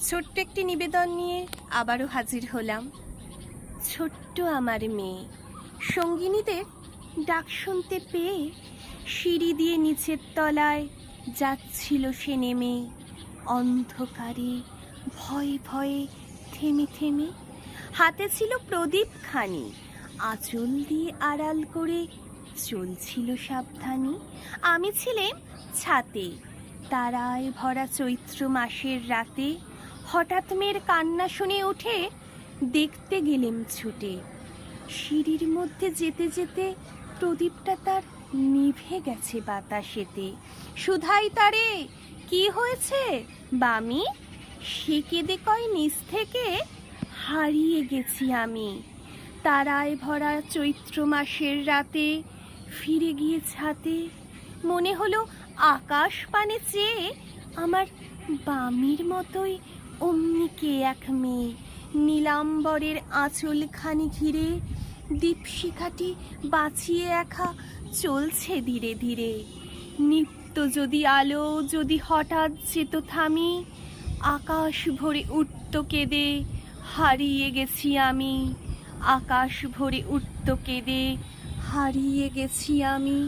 ছোট্ট একটি নিবেদন নিয়ে আবারও হাজির হলাম। ছোট্ট আমার মেয়ে সঙ্গিনীদের ডাক শুনতে পেয়ে সিঁড়ি দিয়ে নিচের তলায় যাচ্ছিল সে নেমে, অন্ধকারে ভয়ে ভয়ে থেমে থেমে। হাতে ছিল প্রদীপ খানি, আঁচল দিয়ে আড়াল করে চলছিল সাবধানী। আমি ছিলাম ছাতে, তারায় ভরা চৈত্র মাসের রাতে। হঠাৎ মেয়ের কান্না শুনে উঠে দেখতে গেলেম ছুটে। সিঁড়ির মধ্যে যেতে যেতে প্রদীপটা তার নিভে গেছে বাতাসেতে। সুধাই তারে, কি হয়েছে বামি? সে কেঁদে কয়, নিচ থেকে হারিয়ে গেছি আমি। তারায় ভরা চৈত্র মাসের রাতে ফিরে গিয়ে ছাতে। মনে হলো আকাশ পানে চেয়ে আমার বামির মতোই অমনি কে এক মেয়ে, নীলাম্বরের আঁচল খানি ঘিরে দীপশিখাটি বাঁচিয়ে একা চলছে ধীরে ধীরে। নিত্য যদি আলো যদি হঠাৎ যেত থামি, আকাশ ভরে উঠত কেঁদে হারিয়ে গেছি আমি। আকাশ ভরে উঠত কেঁদে হারিয়ে গেছি আমি।